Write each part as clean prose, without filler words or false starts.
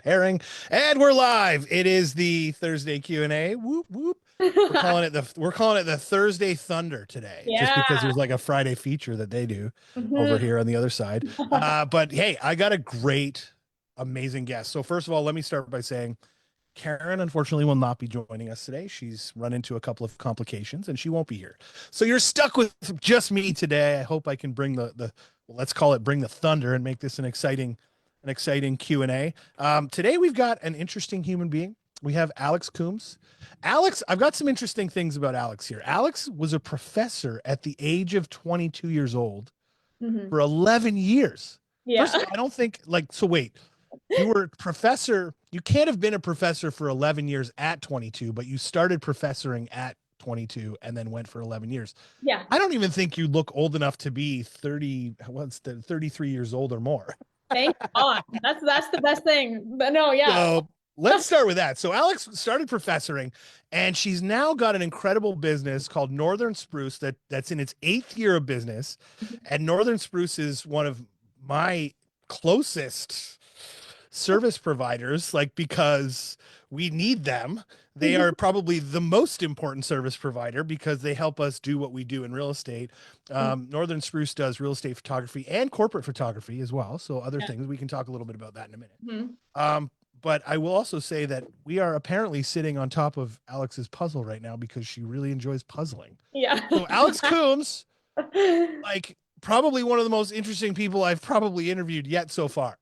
Pairing, and we're live. It is the Thursday Q&A. Whoop whoop. We're calling it the Thursday Thunder today, just because Yeah. there's like a Friday feature that they do over Mhm. here on the other side. But hey, I got a great, amazing guest. So first of all, let me start by saying Karen unfortunately will not be joining us today. She's run into a couple of complications and she won't be here. So you're stuck with just me today. I hope I can bring the let's call it bring the thunder and make this an exciting Q&A. Today we've got an interesting human being. We have Alex Coombs. Alex, I've got some interesting things about Alex here. Alex was a professor at the age of 22 years old Mhm. for 11 years. First Yeah. of all, I don't think like so wait, you were a professor. You can't have been a professor for 11 years at 22, but you started professoring at 22 and then went for 11 years. Yeah. I don't even think you look old enough to be 30, what's the 33 years old or more. Thank God. That's the best thing. But no, yeah. So let's start with that. So Alex started professoring, and she's now got an incredible business called Northern Spruce that's in its eighth year of business. And Northern Spruce is one of my closest service providers, like because we need them. They Mhm. are probably the most important service provider because they help us do what we do in real estate. Northern Spruce does real estate photography and corporate photography as well. So other Yeah. things, we can talk a little bit about that in a minute. Mhm. Um, but I will also say that we are apparently sitting on top of Alex's puzzle right now because she really enjoys puzzling. Yeah. So Alex Coombs, like probably one of the most interesting people I've probably interviewed yet so far.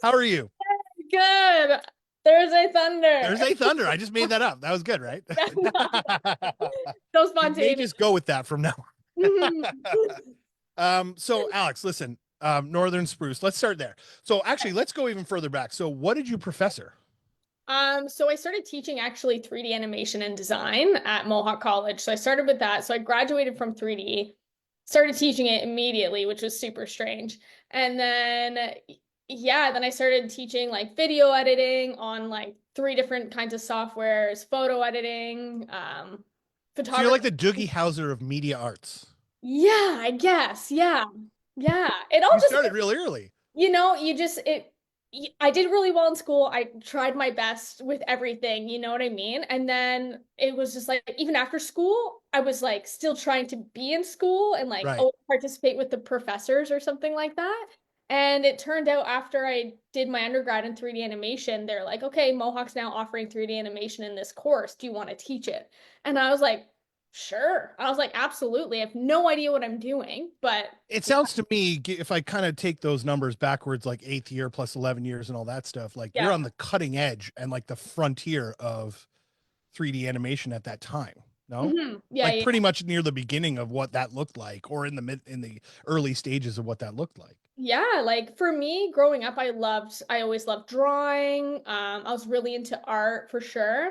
How are you? Good. Thursday Thunder. Thursday Thunder. I just made that up. That was good, right? So You may spontaneous. just go with that from now Mhm. on. So Alex, listen, Northern Spruce. Let's start there. So actually, let's go even further back. So what did you professor? So I started teaching actually 3D animation and design at Mohawk College. So I started with that. So I graduated from 3D, started teaching it immediately, which was super strange. And then, yeah, then I started teaching like video editing on like three different kinds of softwares, photo editing, So you're photography. like the Doogie Howser of media arts. Yeah, I guess. Yeah. Yeah. It all You just started real early. you just I did really well in school. I tried my best with everything, you know what I mean? And then it was just like even after school, I was like still trying to be in school and like Right. oh participate with the professors or something like that. And it turned out after I did my undergrad in 3D animation, they're like, "Okay, Mohawk's now offering 3D animation in this course. Do you want to teach it?" And I was like, "Sure." I was like, "Absolutely. I have no idea what I'm doing, but It sounds to me, if I kind of take those numbers backwards, like eighth year plus 11 years and all that stuff, like you're yeah." on the cutting edge and like the frontier of 3D animation at that time. No? Yeah, Like yeah. pretty much near the beginning of what that looked like, or in the early stages of what that looked like. Yeah, like for me growing up, I always loved drawing. I was really into art for sure.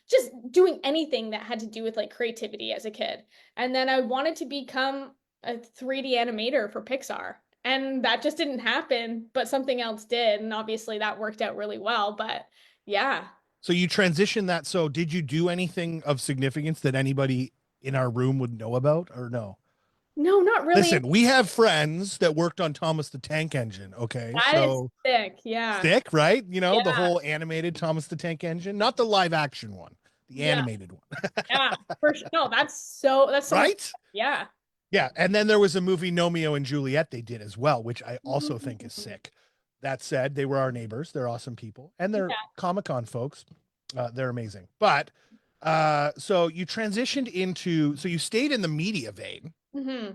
Just doing anything that had to do with like creativity as a kid. And then I wanted to become a 3D animator for Pixar. And that just didn't happen, but something else did. And obviously that worked out really well. But yeah. So you transitioned that. So did you do anything of significance that anybody in our room would know about or no? No, not really. Listen, we have friends that worked on Thomas the Tank Engine. Okay. That is So sick. Yeah. thick, right? You know, the Yeah. whole animated Thomas the Tank Engine, not the live action one, the Yeah. animated one, Yeah. For sure. No, that's so much. right? Yeah. Yeah. And then there was a movie, Romeo and Juliet, they did as well, which I also think is Mhm. sick. That said, they were our neighbors. They're awesome people and they're Yeah. Comic Con folks. They're amazing. But so you transitioned into, so you stayed in the media vein Hmm.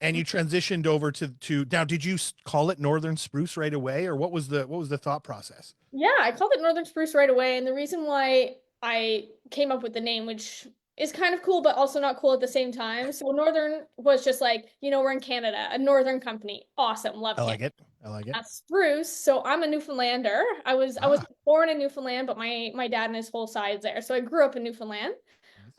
and you transitioned over to now, did you call it Northern Spruce right away or what was the thought process? Yeah, I called it Northern Spruce right away. And the reason why I came up with the name, which is kind of cool, but also not cool at the same time. So Northern was just like, we're in Canada, a Northern company. Awesome. Love I Canada. like it. I like it. Spruce. So I'm a Newfoundlander. I was Ah, born in Newfoundland, but my dad and his whole side's there. So I grew up in Newfoundland.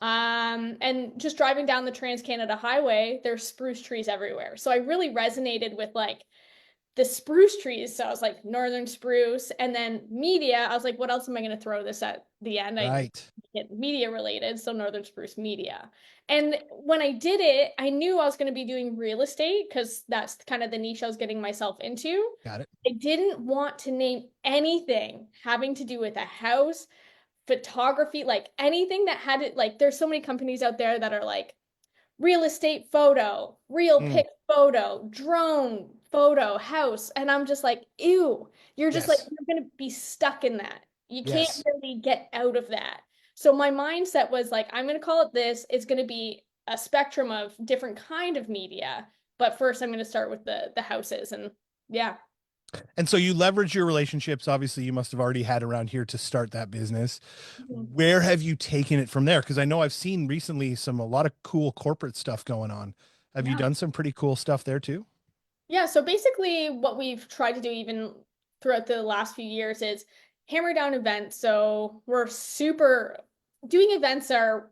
nice. And just driving down the Trans-Canada Highway, there's spruce trees everywhere. So I really resonated with like the spruce trees. So I was like northern spruce, and then media. I was like, what else am I going to throw this at the end? I Right. get media related, so northern spruce media. And when I did it, I knew I was going to be doing real estate because that's kind of the niche I was getting myself into. Got it. I didn't want to name anything having to do with a house, photography, like anything that had it. Like, there's so many companies out there that are like real estate photo, real Mm, pic photo, drone photo, house. And I'm just like, ew, you're just like, yes. you're going to be stuck in that. You can't Yes. really get out of that. So my mindset was like, I'm going to call it this. It's going to be a spectrum of different kind of media. But first I'm going to start with the houses. And yeah. And so you leverage your relationships. Obviously, you must have already had around here to start that business. Mhm. Where have you taken it from there? Because I know I've seen recently a lot of cool corporate stuff going on. Have you Yeah. done some pretty cool stuff there too? Yeah, so basically what we've tried to do even throughout the last few years is hammer down events. So we're super doing events are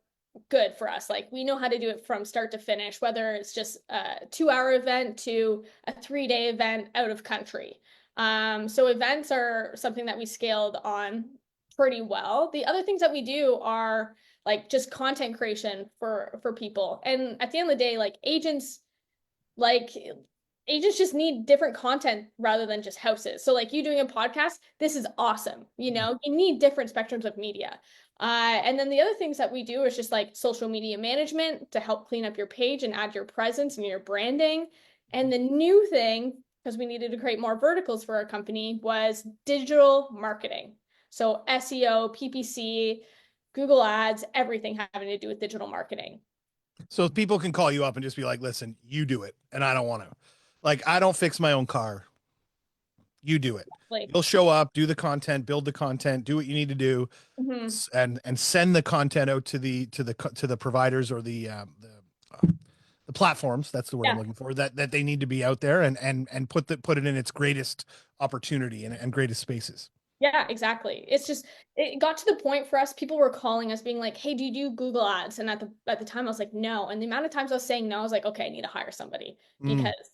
good for us. Like we know how to do it from start to finish, whether it's just a 2 hour event to a 3 day event out of country. So events are something that we scaled on pretty well. The other things that we do are like just content creation for people. And at the end of the day, like agents just need different content rather than just houses. So like you doing a podcast, this is awesome. You need different spectrums of media. And then the other things that we do is just like social media management to help clean up your page and add your presence and your branding. And the new thing, because we needed to create more verticals for our company, was digital marketing. So SEO, PPC, Google Ads, everything having to do with digital marketing. So people can call you up and just be like, listen, you do it. And I don't want to. Like, I don't fix my own car. You do it. Like, You'll show up, do the content, build the content, do what you need to do, mhm. and send the content out to the providers or the platforms. That's the word I'm Yeah. looking for. That they need to be out there and put it in its greatest opportunity and greatest spaces. Yeah, exactly. It's just it got to the point for us, people were calling us being like, "Hey, do you do Google Ads?" And at the time I was like, "No." And the amount of times I was saying no, I was like, "Okay, I need to hire somebody Mm, because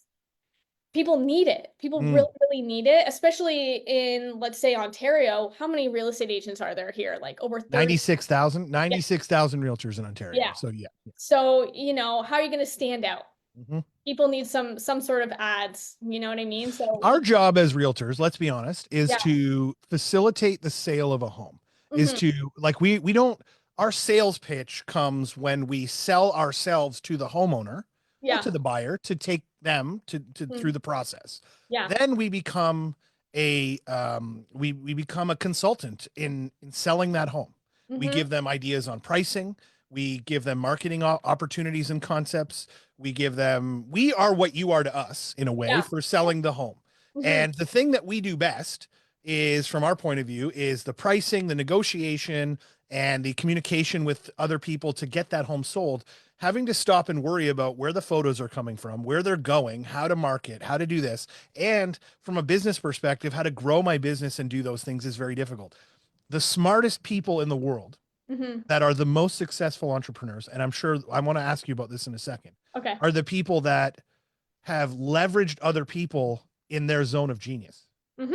people need it. People mm. really, really need it, especially in, let's say, Ontario. How many real estate agents are there here? Like over 30. 96,000 Yeah. 96,000 realtors in Ontario. Yeah. So yeah. So, how are you going to stand out? Mhm. People need some sort of ads, you know what I mean? So, Our job as realtors, let's be honest, is yeah. to facilitate the sale of a home. Is Hmm. to like we don't our sales pitch comes when we sell ourselves to the homeowner or Yeah. to the buyer to take them to through Mhm. the process. Yeah. Then we become we become a consultant in selling that home. We Hmm. give them ideas on pricing. We give them marketing opportunities and concepts. We are what you are to us in a way Yeah. for selling the home. Hmm. And the thing that we do best is, from our point of view, is the pricing, the negotiation, and the communication with other people to get that home sold. Having to stop and worry about where the photos are coming from, where they're going, how to market, how to do this, and from a business perspective, how to grow my business and do those things is very difficult. The smartest people in the world Hmm. that are the most successful entrepreneurs, and I'm sure I want to ask you about this in a second, Okay. are the people that have leveraged other people in their zone of genius. Hmm.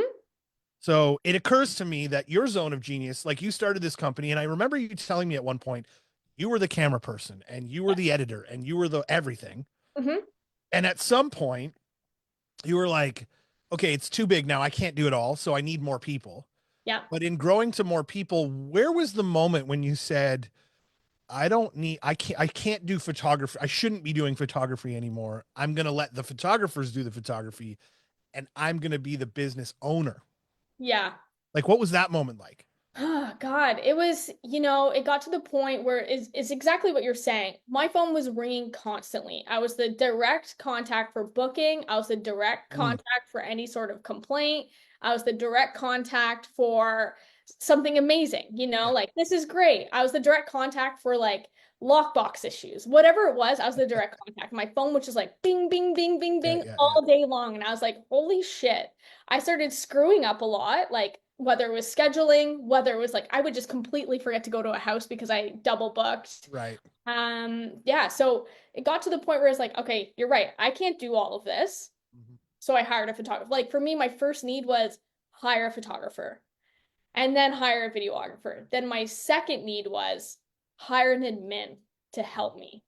So it occurs to me that your zone of genius, like you started this company, and I remember you telling me at one point, you were the camera person and you were the editor and you were the everything. Hmm. And at some point, you were like, okay, it's too big now. I can't do it all. So I need more people. Yeah. But in growing to more people, where was the moment when you said, I can't do photography. I shouldn't be doing photography anymore. I'm going to let the photographers do the photography and I'm going to be the business owner. Yeah. Like, what was that moment like? Oh, God, it was, it got to the point where it's exactly what you're saying. My phone was ringing constantly. I was the direct contact for booking. I was the direct Mm, contact for any sort of complaint. I was the direct contact for something amazing, yeah. like this is great. I was the direct contact for like lockbox issues. Whatever it was, I was the direct contact. My phone was just like bing, bing, bing, bing, Yeah. bing Yeah. Yeah. all day long. And I was like, holy shit. I started screwing up a lot, like whether it was scheduling, whether it was like I would just completely forget to go to a house because I double booked. Right. Yeah, so it got to the point where it's like, okay, you're right. I can't do all of this. Mhm. So I hired a photographer. Like for me, my first need was hire a photographer and then hire a videographer. Then my second need was hire an admin to help me,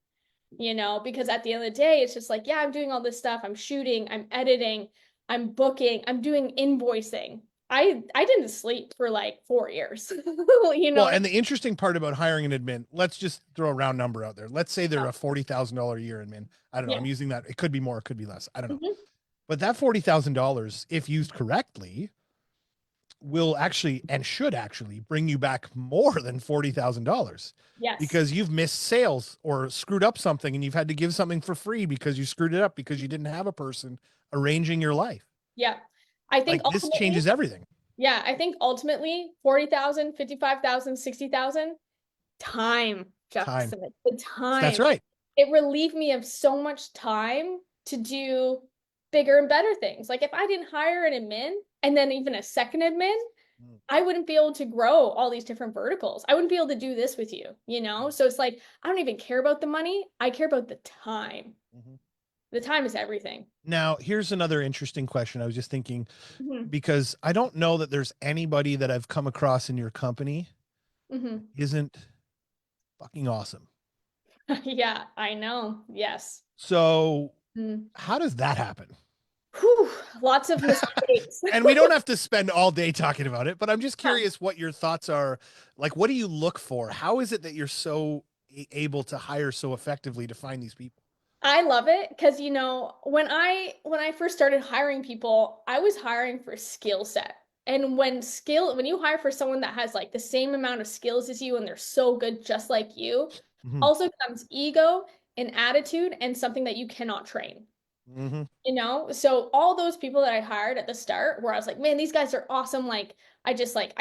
because at the end of the day, it's just like, yeah, I'm doing all this stuff. I'm shooting, I'm editing, I'm booking, I'm doing invoicing. I didn't sleep for like 4 years, Well, and the interesting part about hiring an admin, let's just throw a round number out there. Let's say they're a $40,000 a year admin. I don't know. Yeah. I'm using that. It could be more, it could be less. I don't know. Mhm. But that $40,000, if used correctly, will actually and should actually bring you back more than $40,000 Yes. because you've missed sales or screwed up something and you've had to give something for free because you screwed it up because you didn't have a person arranging your life. Yeah. I think Like this ultimately, changes everything. yeah, I think ultimately 40,000, 55,000, 60,000 time, Time. Justin, the That's time. right. It relieved me of so much time to do bigger and better things. Like if I didn't hire an admin and then even a second admin, I wouldn't be able to grow all these different verticals. I wouldn't be able to do this with you. So it's like, I don't even care about the money. I care about the time. Mhm. The time is everything. Now, here's another interesting question. I was just thinking Hmm. because I don't know that there's anybody that I've come across in your company Hmm. isn't fucking awesome. Yeah, I know. Yes. So, Mm. how does that happen? Whew, lots of mistakes. And we don't have to spend all day talking about it, but I'm just curious what your thoughts are. Like, what do you look for? How is it that you're so able to hire so effectively to find these people? I love it because when I first started hiring people, I was hiring for skill set. And when you hire for someone that has like the same amount of skills as you and they're so good just like you, Hmm. also comes ego and attitude and something that you cannot train. Hmm. So all those people that I hired at the start where I was like, man, these guys are awesome. Like I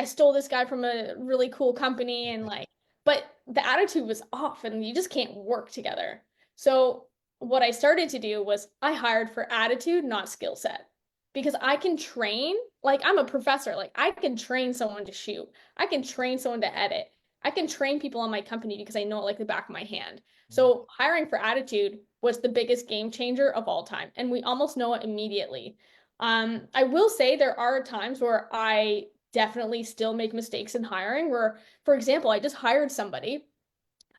stole this guy from a really cool company and like, but the attitude was off and you just can't work together. So what I started to do was I hired for attitude, not skill set. Because I can train, like I'm a professor, like I can train someone to shoot. I can train someone to edit. I can train people on my company because I know it like the back of my hand. So hiring for attitude was the biggest game changer of all time, and we almost know it immediately. I will say there are times where I definitely still make mistakes in hiring. Where, for example, I just hired somebody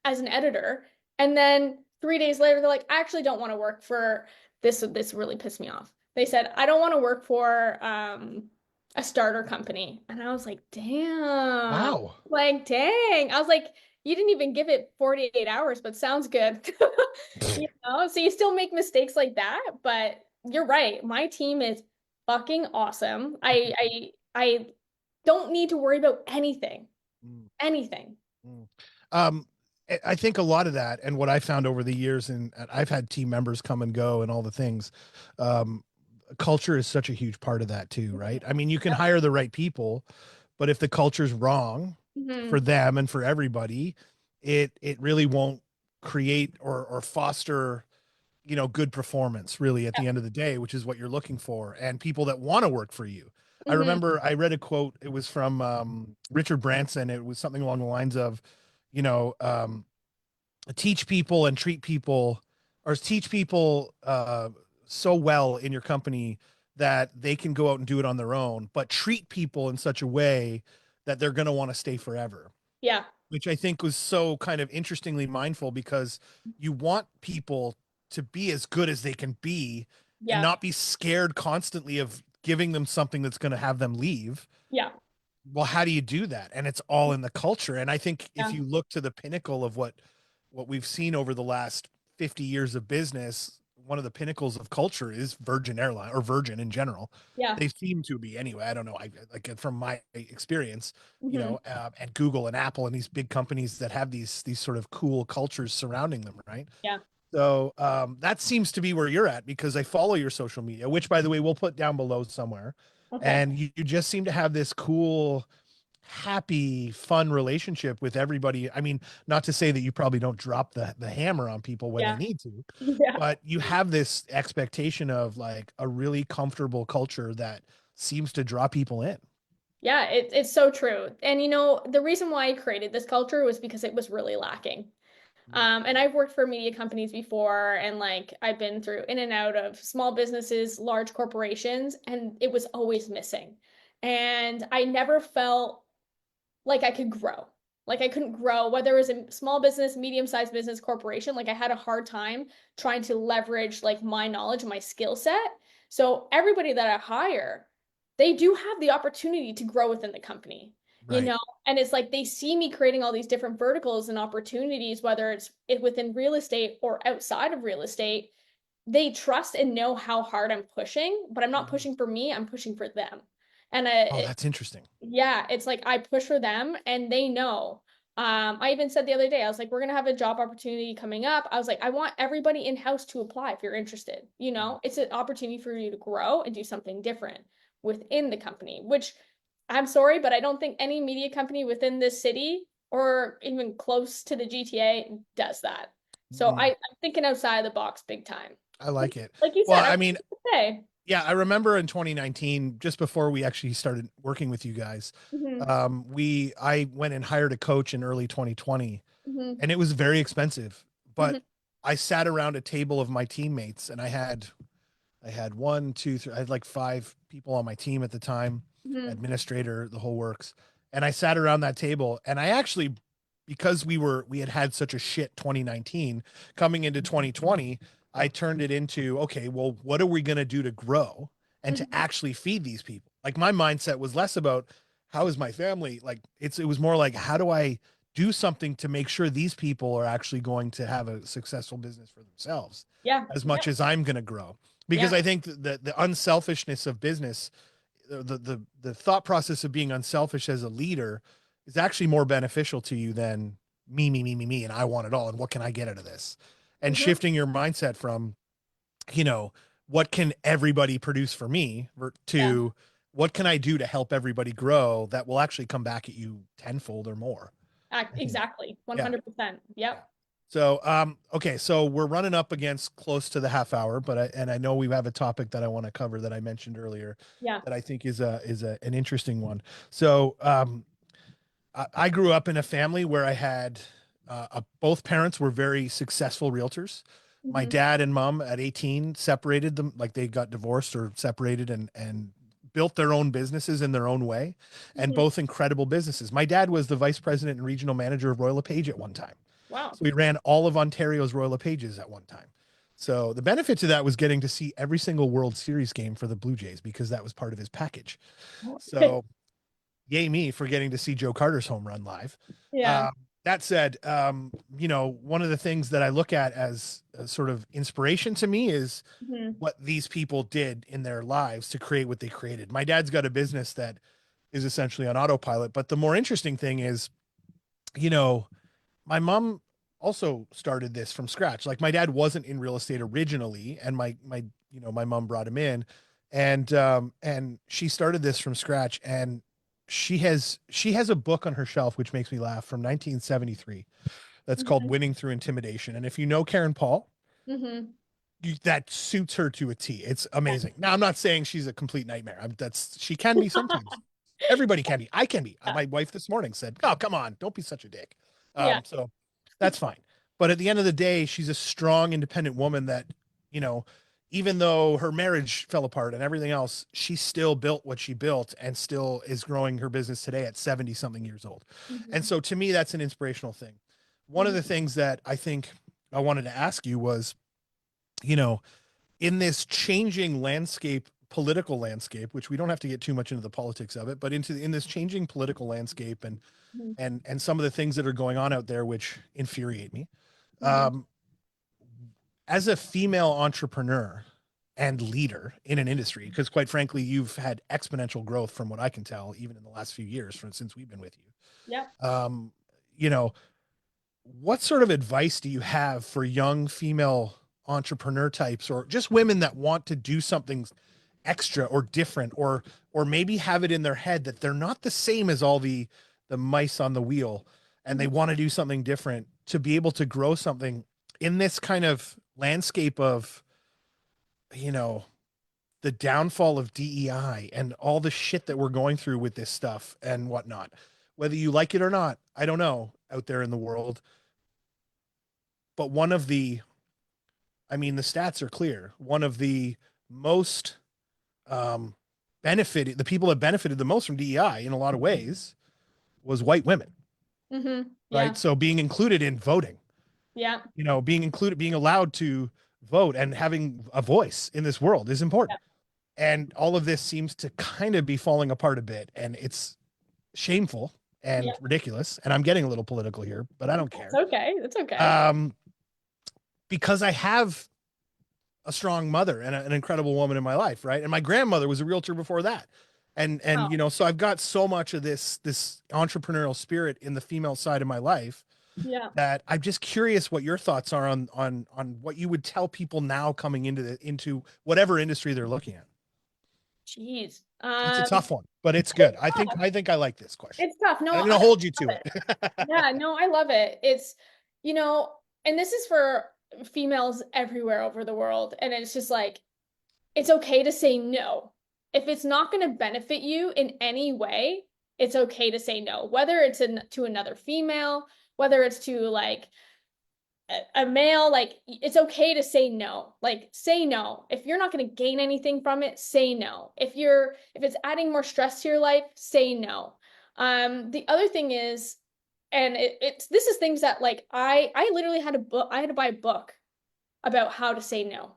as an editor, and then 3 days later they're like, I actually don't want to work for this. This really pissed me off. They said, I don't want to work for a starter company. And I was like, damn. Wow. Like, dang. I was like, you didn't even give it 48 hours, but sounds good. So you still make mistakes like that, but you're right. My team is fucking awesome. I don't need to worry about anything. Anything. Um, I think a lot of that, and what I found over the years, and I've had team members come and go, and all the things. Um, Culture is such a huge part of that too, right? I mean, you can hire the right people, but if the culture's wrong for Hmm. them and for everybody, it really won't create or foster good performance really at Yeah. the end of the day, which is what you're looking for, and people that want to work for you. I Hmm. remember I read a quote. It was from Richard Branson. It was something along the lines of, you know, um, teach people and treat people, or teach people so well in your company that they can go out and do it on their own, but treat people in such a way that they're going to want to stay forever, Yeah. which I think was so kind of interestingly mindful because you want people to be as good as they can be and Yeah. not be scared constantly of giving them something that's going to have them leave. Yeah. Well, how do you do that? And it's all in the culture. And I think if Yeah. you look to the pinnacle of what we've seen over the last 50 years of business, one of the pinnacles of culture is Virgin Airline, or Virgin in general. Yeah. They seem to be anyway. I don't know. I like from my experience, Hmm. and Google and Apple and these big companies that have these sort of cool cultures surrounding them, right? Yeah. So that seems to be where you're at because I follow your social media, which by the way we'll put down below somewhere. Okay. And you just seem to have this cool, happy, fun relationship with everybody. I mean, not to say that you probably don't drop the hammer on people when they Yeah. need to, Yeah. but you have this expectation of like a really comfortable culture that seems to draw people in. Yeah, it's so true. And the reason why I created this culture was because it was really lacking. And I've worked for media companies before, and like I've been through in and out of small businesses, large corporations, and it was always missing. And I never felt like I could grow. Like I couldn't grow, whether it was a small business, medium-sized business, corporation. Like I had a hard time trying to leverage like my knowledge and my skill set. So everybody that I hire, they do have the opportunity to grow within the company, you Right. know? And it's like they see me creating all these different verticals and opportunities, whether it's within real estate or outside of real estate. They trust and know how hard I'm pushing, but I'm not Mhm. pushing for me, I'm pushing for them. And Oh, that's interesting. yeah, it's like I push for them and they know. I even said the other day, I was like, we're gonna have a job opportunity coming up. I was like, I want everybody in-house to apply if you're interested. You Mhm. know, it's an opportunity for you to grow and do something different within the company, which I'm sorry, but I don't think any media company within this city or even close to the GTA does that. So Mhm. I'm thinking outside of the box big time. I like it. Like you Well, said, I I want mean, to say. yeah, I remember in 2019, just before we actually started working with you guys, Hmm. I went and hired a coach in early 2020, Hmm. and it was very expensive. But Hmm. I sat around a table of my teammates, and I had one, two, three, I had like five people on my team at the time, Hmm. administrator, the whole works. And I sat around that table, and I actually, because we had had such a shit 2019 coming into 2020, I turned it into, okay, well, what are we going to do to grow and to Hmm. actually feed these people? Like my mindset was less about how is my family, like it was more like, how do I do something to make sure these people are actually going to have a successful business for themselves Yeah. as Yeah. much as I'm going to grow, because Yeah. I think the unselfishness of business, the thought process of being unselfish as a leader is actually more beneficial to you than me, and I want it all, and what can I get out of this? And Hmm. shifting your mindset from, you know, what can everybody produce for me Yeah. to what can I do to help everybody grow that will actually come back at you tenfold or more, I think. Exactly. Yeah. 100%. Yeah. Yep. So, okay, so we're running up against close to the half hour, but I know we have a topic that I want to cover that I mentioned earlier Yeah. that I think is an interesting one. So, I grew up in a family where I had both parents were very successful realtors. My Hmm. dad and mom at 18 separated them, like they got divorced or separated, and built their own businesses in their own way, and Hmm. both incredible businesses. My dad was the vice president and regional manager of Royal LePage at one time. Wow. So we ran all of Ontario's Royal LePages at one time. So the benefit to that was getting to see every single World Series game for the Blue Jays because that was part of his package. So yay me for getting to see Joe Carter's home run live. Yeah. Uh, that said, one of the things that I look at as a sort of inspiration to me is Hmm. what these people did in their lives to create what they created. My dad's got a business that is essentially on autopilot, but the more interesting thing is, you know, my mom also started this from scratch. Like my dad wasn't in real estate originally, and my mom brought him in, and she started this from scratch. And she has a book on her shelf which makes me laugh from 1973 that's called Hmm. Winning Through Intimidation. And if you know Karen Paul, Hmm. that suits her to a T. It's amazing. Now I'm not saying she's a complete nightmare. That's she can be sometimes. Everybody can be. I can be. Yeah. My wife this morning said, "Oh, come on, don't be such a dick." Yeah. So that's fine. But at the end of the day, she's a strong, independent woman that, you know, even though her marriage fell apart and everything else, she still built what she built and still is growing her business today at 70 something years old. And Hmm. so to me, that's an inspirational thing. One of Hmm. the things that I think I wanted to ask you was, you know, in this changing landscape, political landscape, which we don't have to get too much into the politics of it, but in this changing political landscape and some of the things that are going on out there, which infuriate me. Hmm. Um, as a female entrepreneur and leader in an industry, because quite frankly, you've had exponential growth from what I can tell, even in the last few years, since we've been with Yep. you. You know, what sort of advice do you have for young female entrepreneur types or just women that want to do something extra or different, or maybe have it in their head that they're not the same as all the mice on the wheel, and they Hmm. want to do something different to be able to grow something in this kind of landscape of, you know, the downfall of DEI and all the shit that we're going through with this stuff and whatnot. Whether you like it or not, I don't know, out there in the world, but one of the, I mean, the stats are clear. One of the most um, benefited, the people that benefited the most from DEI in a lot of ways was white women, right? Yeah. So being included in voting, Yeah. being included, being allowed to vote and having a voice in this world is Yeah. important. And all of this seems to kind of be falling apart a bit. And it's shameful Yeah. and ridiculous. And I'm getting a little political here, but I don't It's care. okay. It's okay. Um, because I have a strong mother and an incredible woman in my life, right? And my grandmother was a realtor before that. And Wow. so I've got so much of this entrepreneurial spirit in the female side of my life Yeah. that I'm just curious what your thoughts are on what you would tell people now coming into whatever industry they're looking at. Jeez. It's a tough one, but it's good. I think I like this question. It's tough. And No, I'm I going to hold you love to it. it. Yeah, no, I love it. It's, you know, and this is for females everywhere over the world. And it's just like, it's okay to say no. If it's not going to benefit you in any way, it's okay to say no. Whether it's to another female, whether it's to like a male, like it's okay to say no. Like say no. If you're not going to gain anything from it, say no. If it's adding more stress to your life, say no. The other thing is, and it's this is things that like I literally had a book. I had to buy a book about how to say no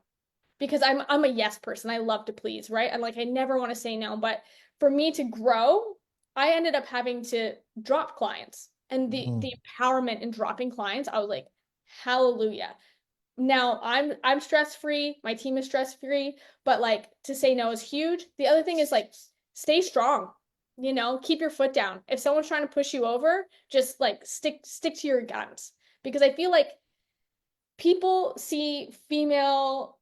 because I'm a yes person. I love to please, right? And like I never want to say no, but for me to grow, I ended up having to drop clients. And Mhm. the empowerment in dropping clients, I was like, hallelujah. Now I'm stress-free, my team is stress-free, but like to say no is huge. The other thing is like stay strong. Keep your foot down. If someone's trying to push you over, just like stick to your guns. Because I feel like people see females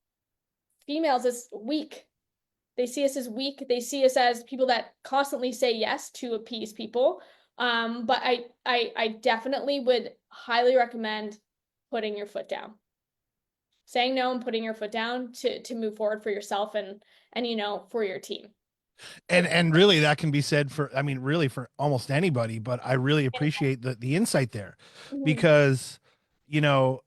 as weak. They see us as weak. They see us as people that constantly say yes to appease people. But I definitely would highly recommend putting your foot down, saying no and putting your foot down to move forward for yourself and for your team. And really that can be said for, I mean, really for almost anybody, but I really appreciate the insight there Mhm. because, you know,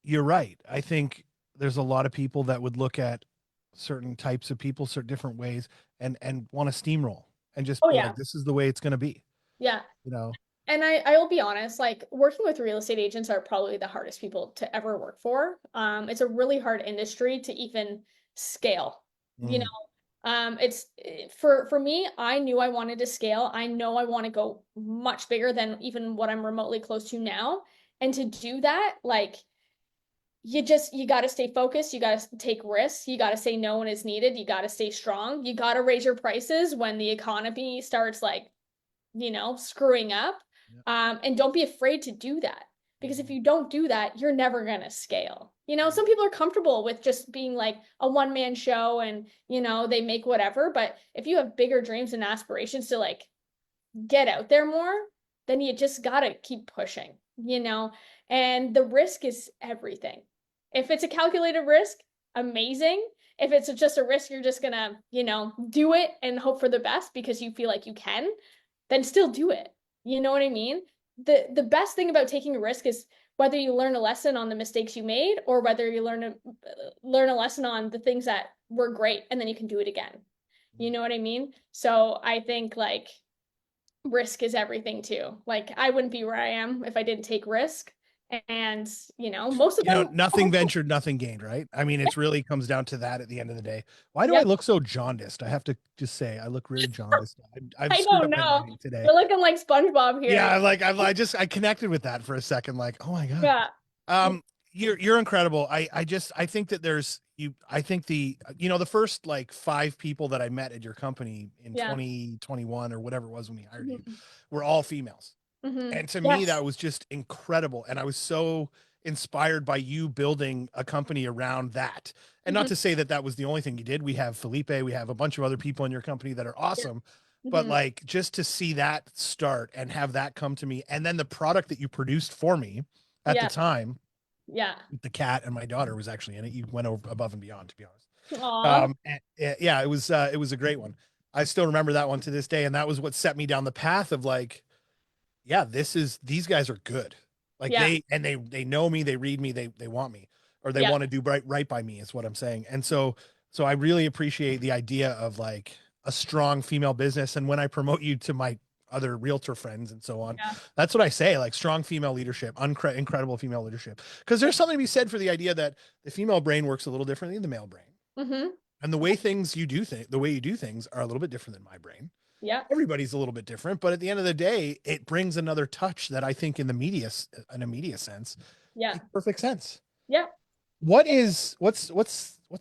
you're right. I think there's a lot of people that would look at certain types of people, certain different ways, and want to steamroll and just Oh be yeah, like, this is the way it's going to be, yeah. you know? And I will be honest, like working with real estate agents are probably the hardest people to ever work for. It's a really hard industry to even scale. You know, Mm. it's for me, I knew I wanted to scale. I know I want to go much bigger than even what I'm remotely close to now. And to do that, like you got to stay focused, you got to take risks, you got to say no when it's needed, you got to stay strong, you got to raise your prices when the economy starts like screwing up. Yeah. And don't be afraid to do that. Because if Mhm. you don't do that, you're never going to scale. Yeah. Some people are comfortable with just being like a one-man show and, they make whatever. But if you have bigger dreams and aspirations to like get out there more, then you just got to keep pushing. And the risk is everything. If it's a calculated risk, amazing. If it's just a risk, you're just gonna, do it and hope for the best because you feel like you can, then still do it. You know what I mean? The best thing about taking a risk is whether you learn a lesson on the mistakes you made or whether you learn a lesson on the things that were great and then you can do it again. You know what I mean? So I think like risk is everything too. Like I wouldn't be where I am if I didn't take risk. And, most of them, Nothing ventured, nothing gained, right? I mean, it's really comes down to that at the end of the day. Why do I yep. look so jaundiced? I have to just say, I look really jaundiced. I've I screwed don't up my know. lighting today. You're looking like SpongeBob Yeah, here. I connected with that for a second, like, oh my God. Yeah. Um, you're incredible. I think that I think the first like five people that I met at your company in Yeah. 2021 or whatever it was when we hired you Hmm. were all females. Hmm. And to me, Yes. that was just incredible. And I was so inspired by you building a company around that. And not Hmm. to say that that was the only thing you did. We have Felipe, we have a bunch of other people in your company that are Yeah. awesome. But Hmm. like just to see that start and have that come to me, and then the product that you produced for me at the Yeah. time, Yeah. the cat and my daughter was actually in it. You went over above and beyond, to be honest. Aw. Yeah, it was a great one. I still remember that one to this day, and that was what set me down the path of like, yeah, these guys are good. Like Yeah. they know me, they read me, they want me, or they Yeah. want to do right by me is what I'm saying. And so I really appreciate the idea of like a strong female business. And when I promote you to my other realtor friends and so on, Yeah. that's what I say, like strong female leadership, incredible female leadership. Because there's something to be said for the idea that the female brain works a little differently than the male brain. Mm-hmm. And the way the way you do things are a little bit different than my brain. Yeah. Everybody's a little bit different, but at the end of the day, it brings another touch that I think in a media sense, Yeah. makes perfect sense. Yeah. What's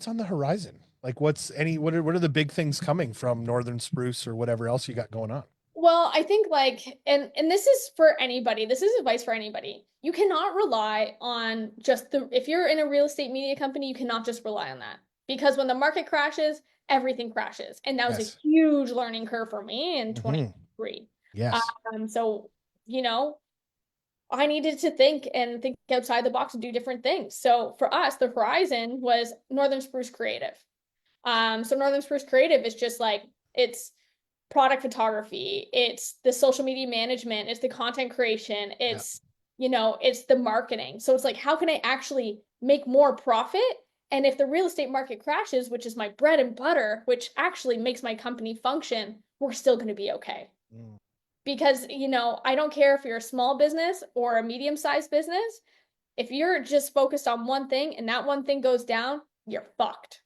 on the horizon? Like what are the big things coming from Northern Spruce or whatever else you got going on? Well, I think like, and this is for anybody. This is advice for anybody. You cannot rely on just if you're in a real estate media company, you cannot just rely on that because when the market crashes, everything crashes. And that was a Yes. huge learning curve for me in Hmm. 2023. Yes. So, you know, I needed to think and think outside the box and do different things. So for us, the horizon was Northern Spruce Creative. So Northern Spruce Creative is just like it's product photography, it's the social media management, it's the content creation, Yeah. it's the marketing. So it's like, how can I actually make more profit? And if the real estate market crashes, which is my bread and butter, which actually makes my company function, we're still going to be okay. Mm. Because, I don't care if you're a small business or a medium-sized business. If you're just focused on one thing and that one thing goes down, you're fucked.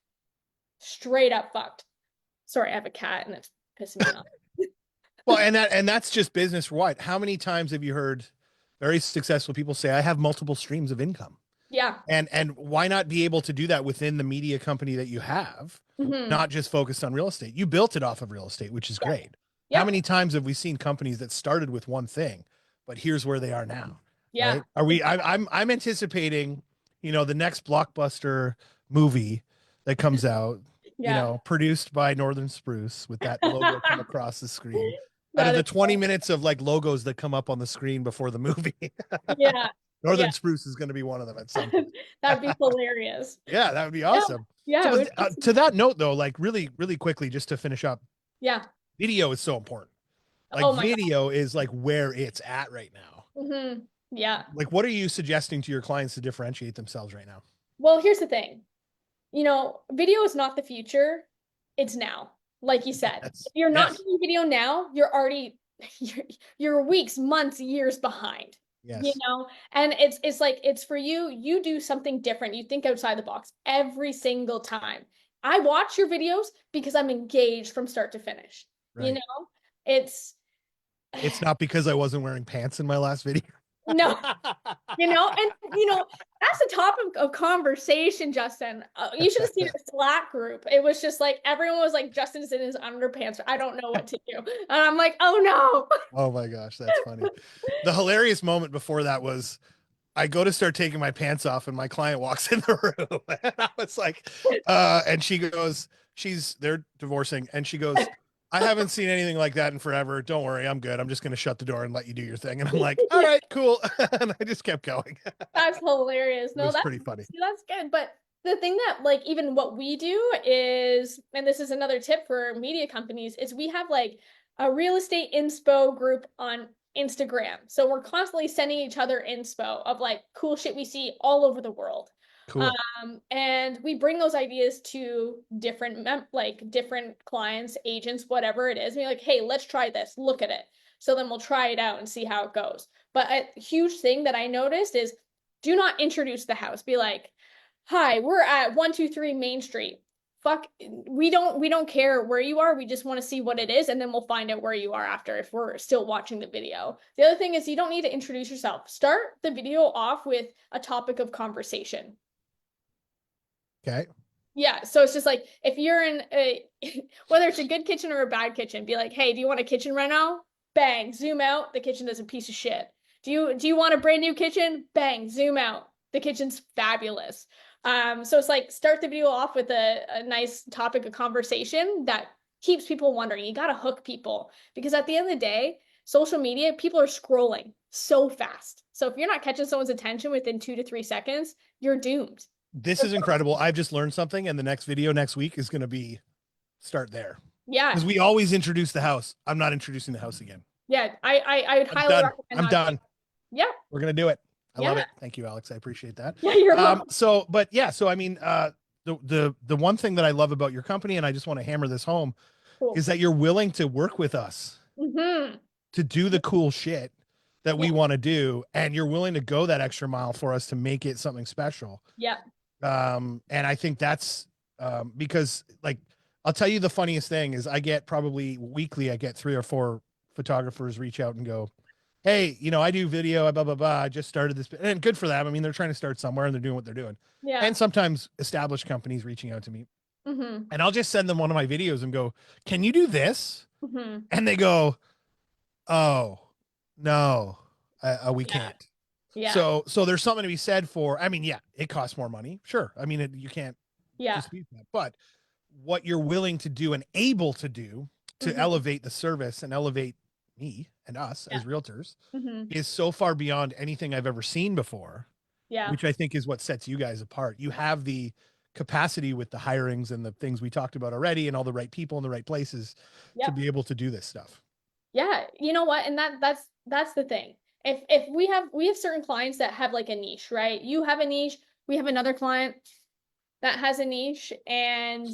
Straight up fucked. Sorry, I have a cat and it's pissing me off. Well, and that's just business wide. How many times have you heard very successful people say, I have multiple streams of income? Yeah. And why not be able to do that within the media company that you have, Mm-hmm. not just focused on real estate? You built it off of real estate, which is Yeah. great. How Yep. many times have we seen companies that started with one thing, but here's where they are now, Yeah. right? Are we? I'm anticipating, the next blockbuster movie that comes out, Yeah. produced by Northern Spruce with that logo come across the screen. Out of That the is 20 minutes of like logos that come up on the screen before the movie, yeah. Yeah. Northern Spruce is going to be one of them at some point. That'd be hilarious. Yeah, that would be Yeah. awesome. So, Yeah. It but would be to that note, though, like really, really quickly, just to finish up, yeah. video is so important. Like Oh my God. video is like where it's at right now. Yeah. Like, what are you suggesting to your clients to differentiate themselves right now? Well, here's the thing. Video is not the future. It's now. Like you said, That's if you're not yes, doing video now, you're already you're weeks, months, years behind. yes, And it's like it's for you. You do something different. You think outside the box every single time. I watch your videos because I'm engaged from start to finish. You right. know, it's It's not because I wasn't wearing pants in my last video. no, that's the topic of conversation, Justin. You should have seen a Slack group. It was just like everyone was like, Justin's in his underpants. I don't know what to do. And I'm like, oh no. Oh my gosh, that's funny. The hilarious moment before that was I go to start taking my pants off and my client walks in the room. And I was like, and she goes, they're divorcing. And she goes, I haven't seen anything like that in forever. Don't worry, I'm good. I'm just going to shut the door and let you do your thing. And I'm like, all right, cool. And I just kept going. That's hilarious. It No, was that's pretty funny. see, that's good. But the thing that like even what we do is, and this is another tip for media companies, is we have like a real estate inspo group on Instagram. So we're constantly sending each other inspo of like cool shit we see all over the world. Cool. And we bring those ideas to different clients, agents, whatever it is. And we're like, hey, let's try this. Look at it. So then we'll try it out and see how it goes. But a huge thing that I noticed is do not introduce the house. Be like, hi, we're at 123 Main Street. Fuck, we don't care where you are. We just want to see what it is, and then we'll find out where you are after if we're still watching the video. The other thing is you don't need to introduce yourself. Start the video off with a topic of conversation. Okay. Yeah, so it's just like if you're in a whether it's a good kitchen or a bad kitchen, be like, hey, do you want a kitchen reno? Bang, zoom out, the kitchen is a piece of shit. Do you want a brand new kitchen? Bang, zoom out. The kitchen's fabulous. So it's like start the video off with a nice topic of conversation that keeps people wondering. You gotta hook people because at the end of the day, social media, people are scrolling so fast. So if you're not catching someone's attention within 2 to 3 seconds, you're doomed. This is incredible. I've just learned something, and the next video next week is going to be start there Yeah. because we always introduce the house. I'm not introducing the house again. Yeah. I would I'm highly done. recommend I'm not. done. Yeah. We're going to do it. I love Yeah. it. Thank you, Alex. I appreciate that. Yeah, you're welcome. So, but yeah, so I mean, the one thing that I love about your company, and I just want to hammer this home, Cool. is that you're willing to work with us Mm-hmm. to do the cool shit that Yeah. we want to do, and you're willing to go that extra mile for us to make it something special. Yeah. And I think that's because, like, I'll tell you the funniest thing is I get probably weekly, I get 3 or 4 photographers reach out and go, hey, I do video, blah, blah, blah. I just started this. And good for them. I mean, they're trying to start somewhere and they're doing what they're doing. Yeah. And sometimes established companies reaching out to me. Mm-hmm. And I'll just send them one of my videos and go, can you do this? Mm-hmm. And they go, oh, no, we Yeah. can't. Yeah. So there's something to be said for, I mean, yeah, it costs more money. Sure. I mean, you can't Yeah. dispute that. But what you're willing to do and able to do to Mm-hmm. elevate the service and elevate me and us Yeah. as realtors Mm-hmm. is so far beyond anything I've ever seen before, Yeah. which I think is what sets you guys apart. You have the capacity with the hirings and the things we talked about already and all the right people in the right places to Yep. be able to do this stuff. Yeah. You know what? And that's the thing. If we have certain clients that have like a niche, right? You have a niche, we have another client that has a niche, and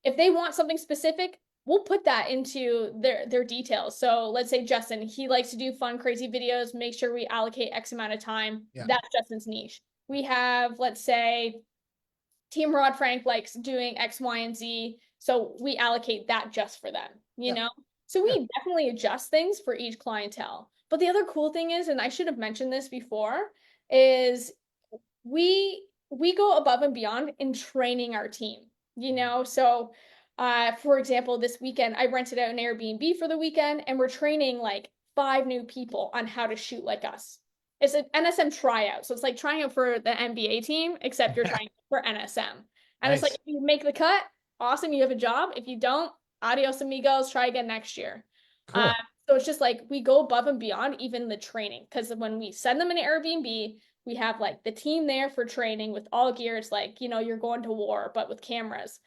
if they want something specific, we'll put that into their details. So let's say Justin, he likes to do fun, crazy videos, make sure we allocate X amount of time. Yeah. That's Justin's niche. We have, let's say, Team Rod Frank likes doing X, Y, and Z. So we allocate that just for them, you Yeah. know? So Yeah. we definitely adjust things for each clientele. But the other cool thing is, and I should have mentioned this before, is we go above and beyond in training our team, So for example, this weekend I rented out an Airbnb for the weekend, and we're training like 5 new people on how to shoot like us. It's an NSM tryout. So it's like trying out for the NBA team, except you're trying for NSM. And it's like, Nice. if you make the cut, awesome, you have a job. If you don't, adios amigos, try again next year. Uh, Cool. so it's just like we go above and beyond even the training. Because when we send them an Airbnb, we have like the team there for training with all gear. It's like, you're going to war, but with cameras.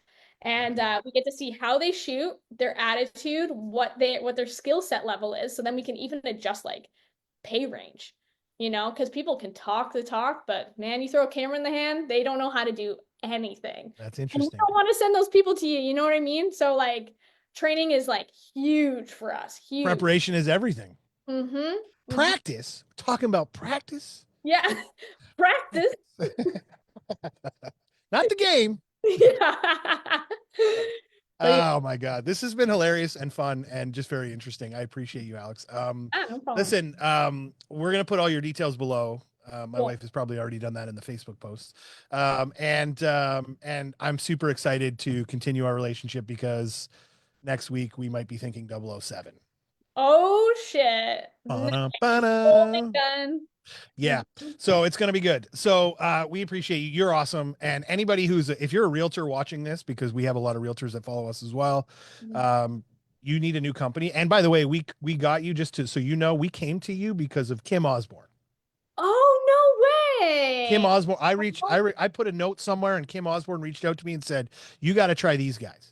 And we get to see how they shoot, their attitude, what their skill set level is. So then we can even adjust like pay range, because people can talk the talk, but man, you throw a camera in the hand, they don't know how to do anything. That's And we interesting. don't want to send those people to you, you know what I mean? So like training is like huge for us, huge. Preparation is everything. Mm-hmm. Mm-hmm. Practice. Talking about practice. Yeah. Practice. Not the game. Yeah. Oh my God. This has been hilarious and fun and just very interesting. I appreciate you, Alex. No problem. Listen, we're gonna put all your details below. My Cool. wife has probably already done that in the Facebook posts. And I'm super excited to continue our relationship because next week we might be thinking 007. Oh shit. Ba-da-ba-da. Done. Yeah. So it's going to be good. So we appreciate you. You're awesome. And anybody if you're a realtor watching this, because we have a lot of realtors that follow us as well, you need a new company. And by the way, we got you so we came to you because of Kim Osborne. Oh, no way. Kim Osborne. I put a note somewhere and Kim Osborne reached out to me and said, you got to try these guys.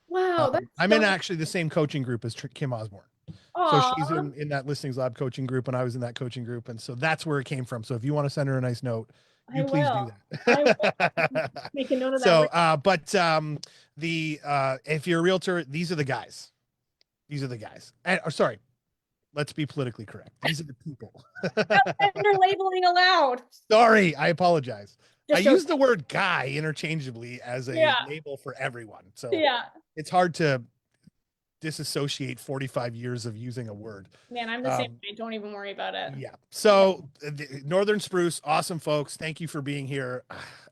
Wow. That's I'm in actually the same coaching group as Kim Osborne. So she's Aw. in that listings lab coaching group, and I was in that coaching group, and so that's where it came from. So if you want to send her a nice note, I please do will. I will. that. Make a note of So, that. if you're a realtor, these are the guys. These are the guys. And sorry, let's be politically correct. These are the people. Gender labeling allowed. Sorry, I apologize. I Just use the word guy interchangeably as a Yeah. label for everyone. So Yeah. it's hard to disassociate 45 years of using a word. Man, I'm the same way. Don't even worry about it. Yeah. So Northern Spruce, awesome folks. Thank you for being here.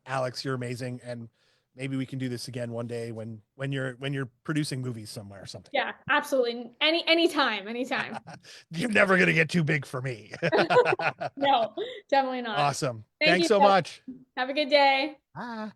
Alex, you're amazing. And maybe we can do this again one day when you're producing movies somewhere or something. Yeah, absolutely. Anytime. You're never going to get too big for me. No, definitely not. Awesome. Thank Thanks you, so Jeff. much. Have a good day. Bye.